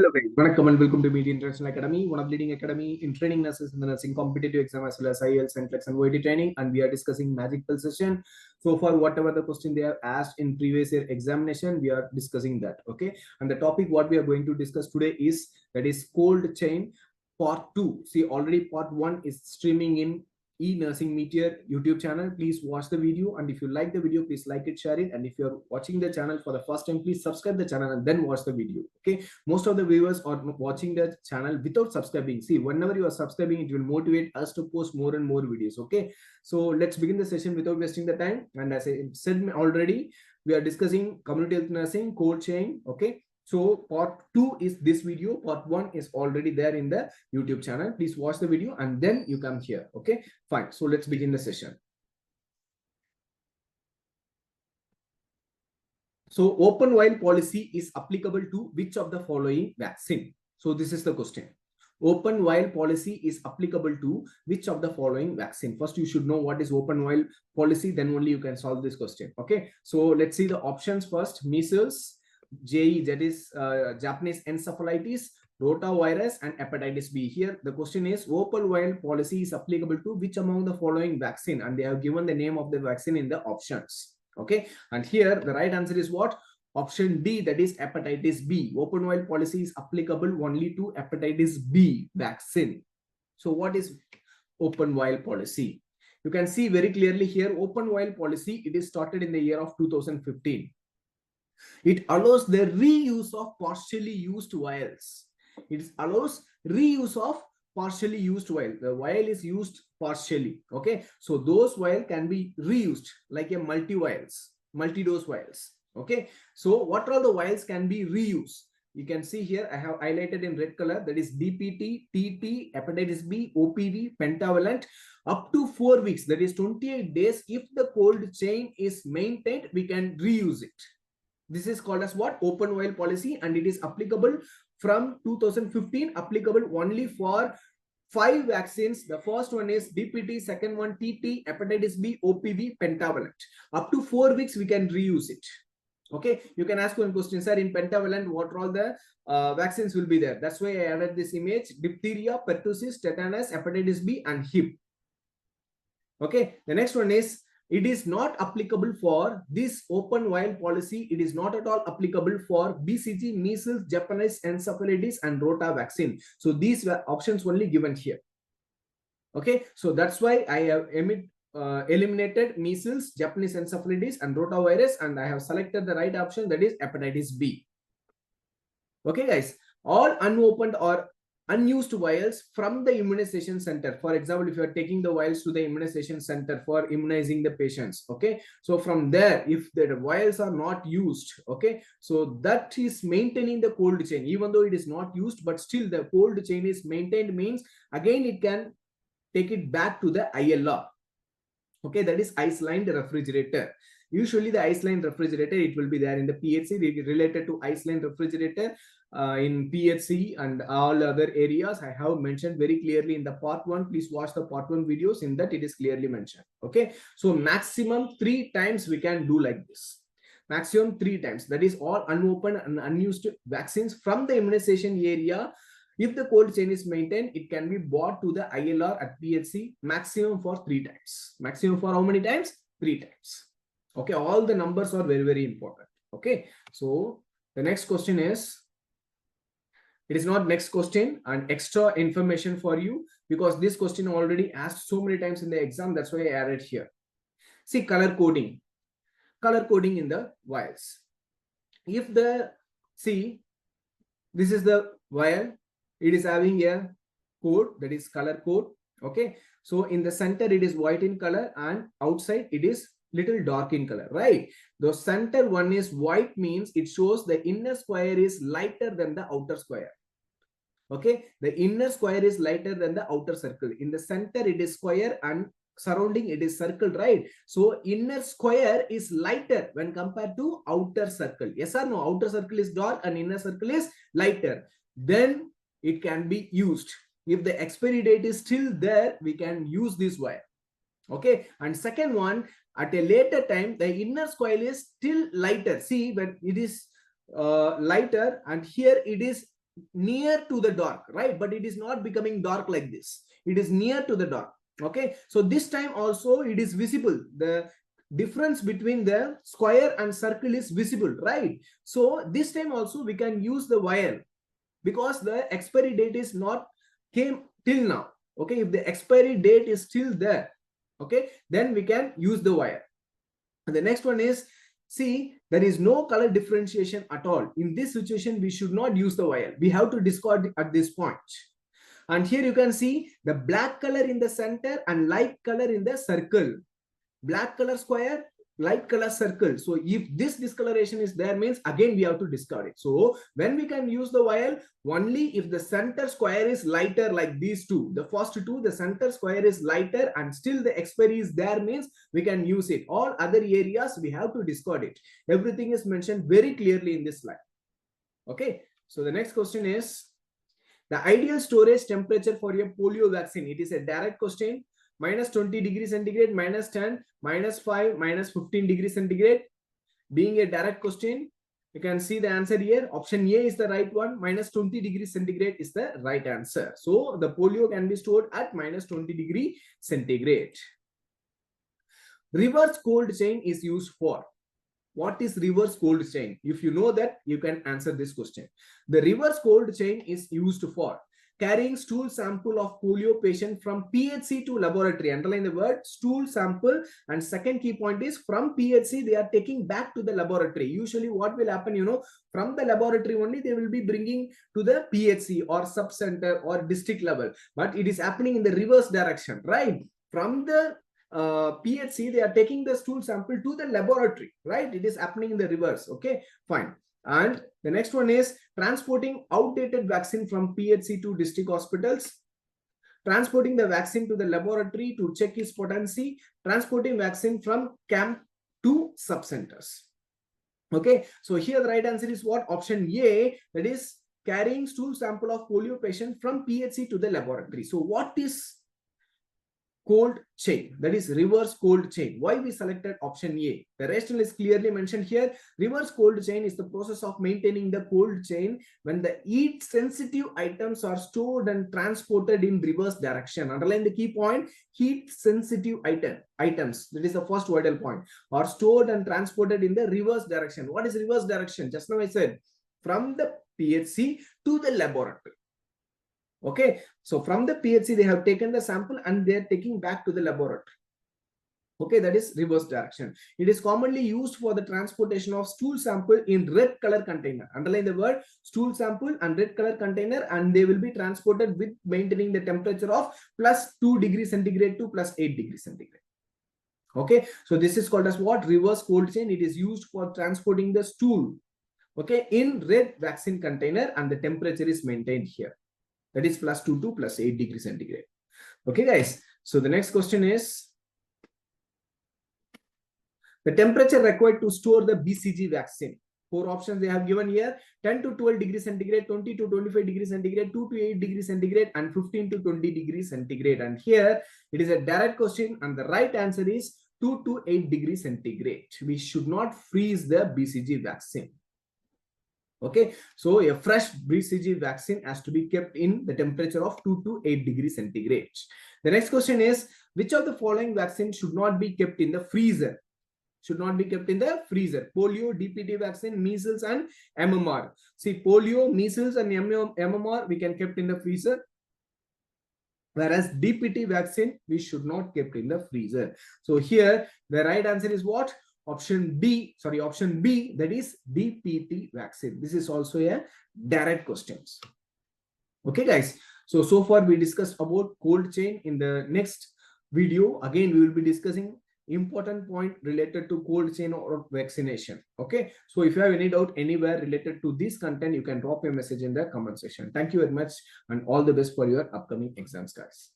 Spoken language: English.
Hello guys, welcome and welcome to Media International Academy, one of the leading academy in training nurses in the nursing competitive exam as well as IELTS, NCLEX and OET training, and we are discussing magic pill session. So far, whatever the question they have asked in previous year examination, we are discussing that. Okay, and the topic what we are going to discuss today is that is cold chain part 2. See, already part 1 is streaming in e-nursing meteor YouTube channel. Please watch the video, and if you like the video, please like it, share it, and if you're watching the channel for the first time, please subscribe the channel and then watch the video. Okay, most of the viewers are watching the channel without subscribing. See, whenever you are subscribing, it will motivate us to post more and more videos. Okay, so let's begin the session without wasting the time. And as I said already, we are discussing community health nursing cold chain. Okay, so part 2 is this video. Part 1 is already there in the YouTube channel. Please watch the video and then you come here. Okay, fine. So let's begin the session. So open vial policy is applicable to which of the following vaccine? So this is the question. Open vial policy is applicable to which of the following vaccine? First, you should know what is open vial policy. Then only you can solve this question. Okay. So let's see the options first. Measles, JE, that is Japanese encephalitis, rotavirus, and hepatitis B. Here, the question is open vial policy is applicable to which among the following vaccine? And they have given the name of the vaccine in the options. Okay, and here the right answer is what? Option D, that is hepatitis B. Open vial policy is applicable only to hepatitis B vaccine. So what is open vial policy? You can see very clearly here, open vial policy, it is started in the year of 2015. It allows the reuse of partially used vials. It allows reuse of partially used vial. The vial is used partially. Okay, so those vial can be reused like a multi-dose vials. Okay, so what are the vials can be reused? You can see here I have highlighted in red color, that is DPT, TT, hepatitis B, OPV, pentavalent, up to 4 weeks, that is 28 days. If the cold chain is maintained, we can reuse it. This is called as what? Open vial policy, and it is applicable from 2015, applicable only for 5 vaccines. The first one is DPT, second one TT, hepatitis B, OPV, pentavalent. Up to 4 weeks we can reuse it. Okay, you can ask one question, sir, in pentavalent what are all the vaccines will be there? That's why I added this image: diphtheria, pertussis, tetanus, hepatitis B, and Hib. Okay, the next one is, it is not applicable for this open vial policy. It is not at all applicable for BCG, measles, Japanese encephalitis, and rota vaccine. So these were options only given here. Okay, so that's why I have eliminated measles, Japanese encephalitis, and rotavirus, and I have selected the right option, that is hepatitis B. Okay, guys, all unopened or unused vials from the immunization center. For example, if you are taking the vials to the immunization center for immunizing the patients, okay, so from there, if the vials are not used, okay, so that is maintaining the cold chain. Even though it is not used, but still the cold chain is maintained, means again it can take it back to the ILR. Okay, that is ice-lined refrigerator. Usually the ice-lined refrigerator, it will be there in the PHC, related to ice-lined refrigerator in PHC and all other areas. I have mentioned very clearly in the part 1. Please watch the part 1 videos. In that it is clearly mentioned. Okay, so maximum 3 times we can do like this. Maximum 3 times. That is all unopened and unused vaccines from the immunization area. If the cold chain is maintained, it can be brought to the ILR at PHC maximum for 3 times. Maximum for how many times? 3 times. Okay, all the numbers are very, very important. Okay, so the next question is, it is not next question, and extra information for you, because this question already asked so many times in the exam. That's why I added here. See, color coding in the vials. If the, see, this is the vial, it is having a code, that is color code. Okay, so in the center it is white in color, and outside it is little dark in color, right? The center one is white, means it shows the inner square is lighter than the outer square. Okay, the inner square is lighter than the outer circle. In the center it is square, and surrounding it is circle, right? So inner square is lighter when compared to outer circle. Yes or no? Outer circle is dark and inner circle is lighter. Then it can be used. If the expiry date is still there, we can use this wire. Okay, and second one, at a later time, the inner square is still lighter. See, when it is lighter, and here it is near to the dark, right? But it is not becoming dark like this. It is near to the dark. Okay, so this time also it is visible. The difference between the square and circle is visible, right? So this time also we can use the wire, because the expiry date is not came till now. Okay, if the expiry date is still there, okay, then we can use the wire. And the next one is, see, there is no color differentiation at all. In this situation, we should not use the wire. We have to discard at this point. And here you can see the black color in the center and light color in the circle. Black color square, light color circle. So if this discoloration is there, means again we have to discard it. So when we can use the wire, only if the center square is lighter, like these two, the first two, the center square is lighter and still the expiry is there, means we can use it. All other areas we have to discard it. Everything is mentioned very clearly in this slide. Okay, so the next question is the ideal storage temperature for a polio vaccine. It is a direct question. Minus 20 degrees centigrade, minus 10, minus 5, minus 15 degrees centigrade. Being a direct question, you can see the answer here. Option A is the right one. Minus 20 degrees centigrade is the right answer. So the polio can be stored at minus 20 degree centigrade. Reverse cold chain is used for. What is reverse cold chain? If you know that, you can answer this question. The reverse cold chain is used for carrying stool sample of polio patient from PHC to laboratory. Underline the word stool sample. And second key point is from PHC, they are taking back to the laboratory. Usually what will happen, from the laboratory only, they will be bringing to the PHC or sub-center or district level. But it is happening in the reverse direction, right? From the PHC, they are taking the stool sample to the laboratory, right? It is happening in the reverse. Okay, fine. And the next one is transporting outdated vaccine from PHC to district hospitals, transporting the vaccine to the laboratory to check its potency, transporting vaccine from camp to sub-centers. Okay, so here the right answer is what? Option A, that is carrying stool sample of polio patient from PHC to the laboratory. So what is cold chain? That is reverse cold chain. Why we selected option A? The rationale is clearly mentioned here. Reverse cold chain is the process of maintaining the cold chain when the heat sensitive items are stored and transported in reverse direction. Underline the key point, heat sensitive items. That is the first vital point. Are stored and transported in the reverse direction. What is reverse direction? Just now I said from the PHC to the laboratory. Okay, so from the PHC, they have taken the sample and they are taking back to the laboratory. Okay, that is reverse direction. It is commonly used for the transportation of stool sample in red color container. Underline the word stool sample and red color container, and they will be transported with maintaining the temperature of plus 2 degrees centigrade to plus 8 degrees centigrade. Okay, so this is called as what? Reverse cold chain. It is used for transporting the stool, okay, in red vaccine container, and the temperature is maintained here. That is plus 2 to plus 8 degrees centigrade. Okay, guys. So the next question is the temperature required to store the BCG vaccine. 4 options they have given here: 10 to 12 degrees centigrade, 20 to 25 degrees centigrade, 2 to 8 degrees centigrade, and 15 to 20 degrees centigrade. And here it is a direct question, and the right answer is 2 to 8 degrees centigrade. We should not freeze the BCG vaccine. Okay, so a fresh BCG vaccine has to be kept in the temperature of 2 to 8 degrees centigrade. The next question is, which of the following vaccine should not be kept in the freezer? Should not be kept in the freezer. Polio, DPT vaccine, measles, and MMR. See, polio, measles, and MMR we can kept in the freezer. Whereas DPT vaccine, we should not kept in the freezer. So here, the right answer is what? Option B, that is DPT vaccine. This is also a direct questions. Okay, guys. So far we discussed about cold chain. In the next video, again, we will be discussing important point related to cold chain or vaccination. Okay. So if you have any doubt anywhere related to this content, you can drop a message in the comment section. Thank you very much and all the best for your upcoming exams, guys.